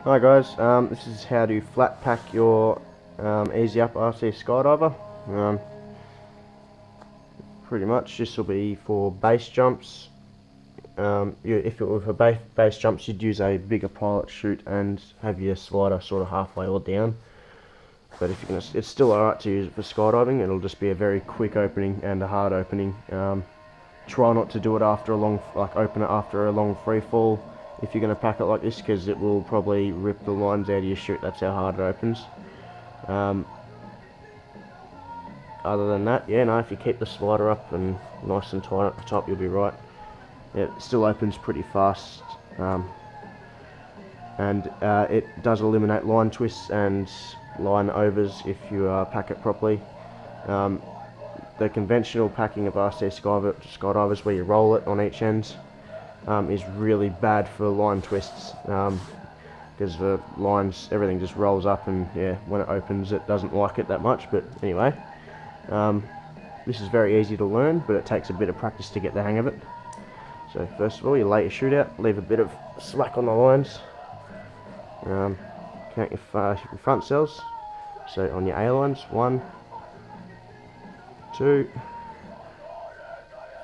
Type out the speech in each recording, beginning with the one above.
Hi guys, this is how to flat pack your Easy Up RC Skydiver. Pretty much this will be for base jumps. If it were for base jumps, you'd use a bigger pilot chute and have your slider sort of halfway or down. But if you're gonna, it's still alright to use it for skydiving. It'll just be a very quick opening and a hard opening. Try not to do it after a long, open it after a long free fall if you're going to pack it like this, because it will probably rip the lines out of your chute. That's how hard it opens. Other than that, yeah, no, if you keep the slider up and nice and tight at the top, you'll be right. It still opens pretty fast, and it does eliminate line twists and line overs if you pack it properly. The conventional packing of RC skydivers, where you roll it on each end, is really bad for line twists, because the lines, everything just rolls up, and yeah, when it opens it doesn't like it that much. But anyway, this is very easy to learn, but it takes a bit of practice to get the hang of it. So first of all, you lay your chute out, leave a bit of slack on the lines, count your front cells. So on your A lines, 1, 2,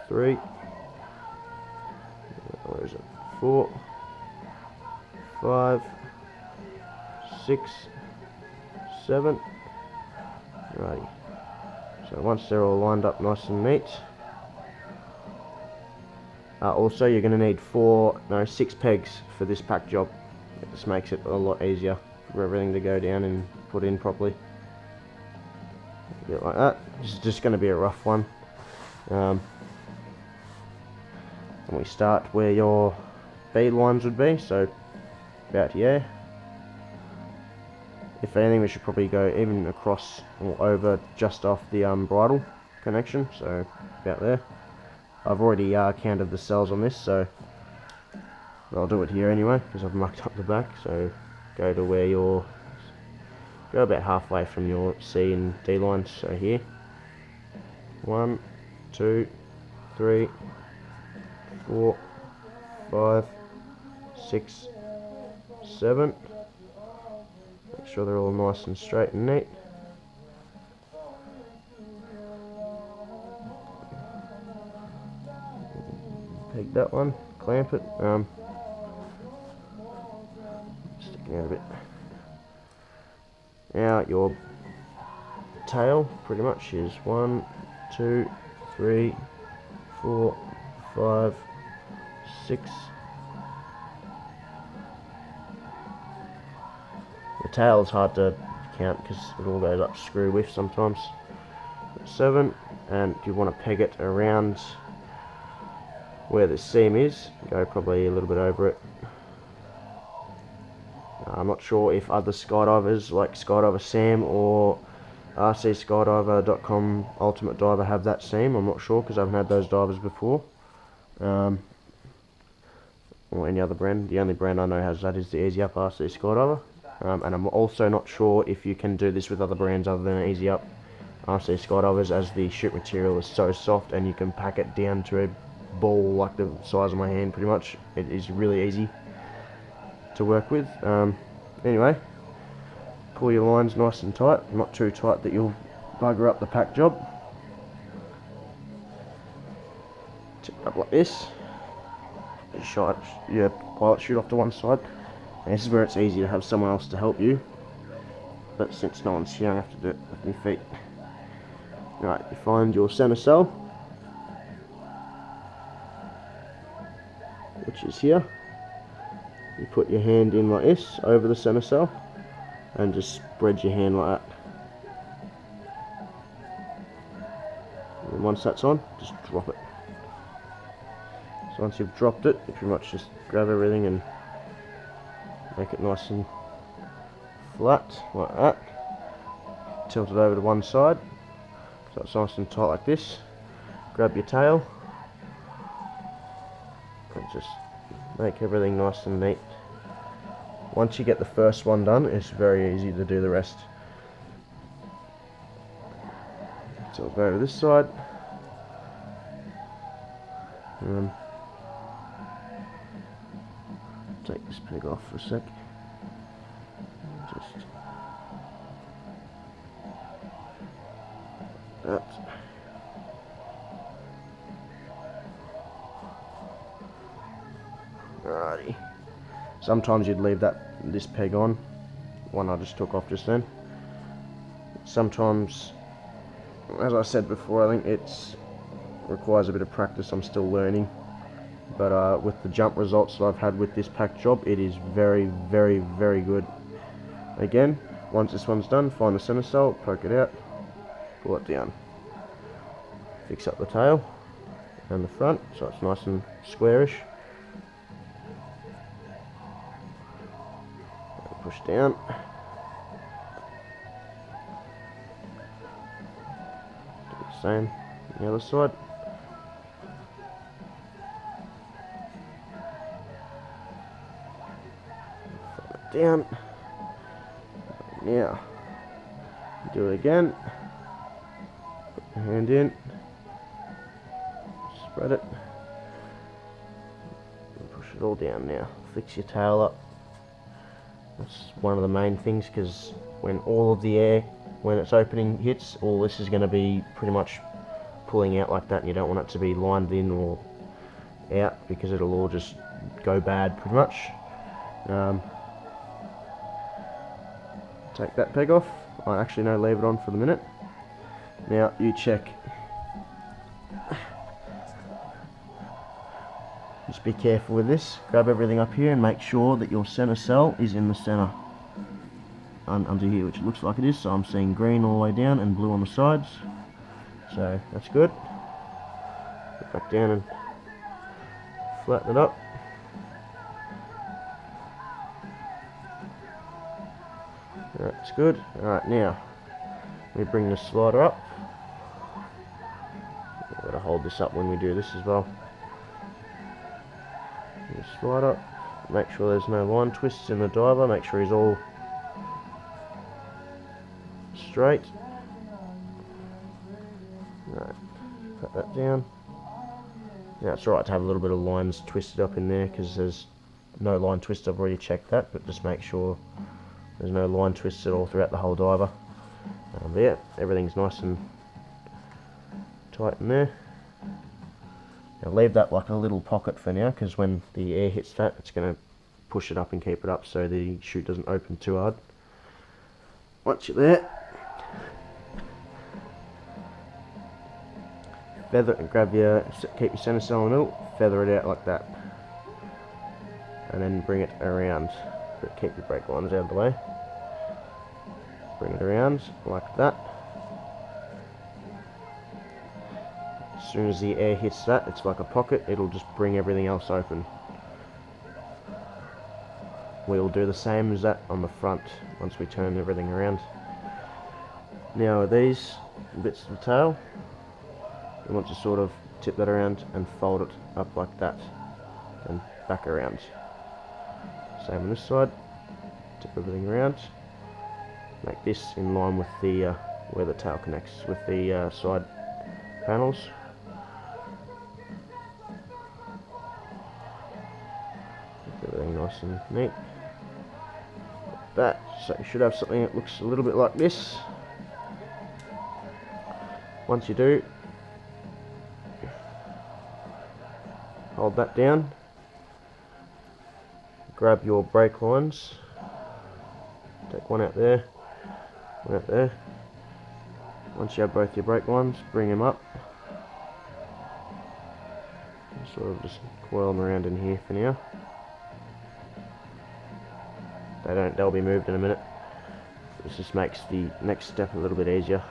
3, where is it? 4, 5, 6, 7. Righty. So once they're all lined up nice and neat, also you're going to need 6 pegs for this pack job. It just makes it a lot easier for everything to go down and put in properly. Get it like that. This is just going to be a rough one. And we start where your B lines would be, so about here. If anything, we should probably go even across or over just off the bridle connection, so about there. I've already counted the cells on this, so I'll do it here anyway because I've marked up the back. So go to where your, go about halfway from your C and D lines, so here. 1, 2, 3, 4, 5, 6, 7. Make sure they're all nice and straight and neat. Peg that one, clamp it, sticking out a bit. Now your tail pretty much is 1, 2, 3, 4, 5, 6. The tail is hard to count because it all goes up screw width sometimes. 7, and you want to peg it around where the seam is. Go probably a little bit over it. I'm not sure if other skydivers like Skydiver Sam or rcskydiver.com Ultimate Diver have that seam. I'm not sure because I haven't had those divers before. Or any other brand. The only brand I know has that is the Easy Up RC Skydiver. And I'm also not sure if you can do this with other brands other than Easy Up RC Skydivers, as the chute material is so soft and you can pack it down to a ball like the size of my hand pretty much. It is really easy to work with. Anyway, pull your lines nice and tight, not too tight that you'll bugger up the pack job. Tip it up like this. Shot your pilot chute off to one side. And this is where it's easy to have someone else to help you, but since no one's here, I have to do it with my feet. Right, you find your center cell, which is here. You put your hand in like this over the center cell and just spread your hand like that. And once that's on, just drop it. So once you've dropped it, you pretty much just grab everything and make it nice and flat like that. Tilt it over to one side so it's nice and tight like this. Grab your tail and just make everything nice and neat. Once you get the first one done, it's very easy to do the rest. Tilt over this side. Take this peg off for a sec. that. Alrighty. Sometimes you'd leave this peg on, one I just took off just then. Sometimes, as I said before, I think it requires a bit of practice. I'm still learning, but with the jump results that I've had with this pack job, it is very, very, very good. Again, once this one's done, find the center cell, poke it out, pull it down, fix up the tail and the front so it's nice and squarish. Push down. Do the same on the other side. Fold it down. Now, do it again. Put your hand in. Spread it. And push it all down now. Fix your tail up. That's one of the main things, because when all of the air, when it's opening, hits, all this is going to be pretty much pulling out like that, and you don't want it to be lined in or out, because it'll all just go bad pretty much. Take that peg off. I actually no, leave it on for the minute. Now you check. Just be careful with this. Grab everything up here and make sure that your center cell is in the center under here, which it looks like it is. So I'm seeing green all the way down and blue on the sides. So that's good. Put it back down and flatten it up. Alright, it's good. Alright, now let me bring the slider up. I've got to hold this up when we do this as well. Slide up, make sure there's no line twists in the diver, make sure he's all straight. Right, put that down. Now it's alright to have a little bit of lines twisted up in there, because there's no line twist. I've already checked that, but just make sure there's no line twists at all throughout the whole diver. But yeah, everything's nice and tight in there. Now leave that like a little pocket for now, because when the air hits that, it's going to push it up and keep it up so the chute doesn't open too hard. Once you're there, feather and keep your center cell in the middle, feather it out like that, and then bring it around. But keep your brake lines out of the way. Bring it around like that. As soon as the air hits that, it's like a pocket, it'll just bring everything else open. We'll do the same as that on the front once we turn everything around. Now with these bits of the tail, you want to sort of tip that around and fold it up like that and back around. Same on this side, tip everything around. Make this in line with the where the tail connects with the side panels. Everything nice and neat. Like that. So you should have something that looks a little bit like this. Once you do, hold that down. Grab your brake lines. Take one out there, one out there. Once you have both your brake lines, bring them up. And sort of just coil them around in here for now. They'll be moved in a minute. This just makes the next step a little bit easier.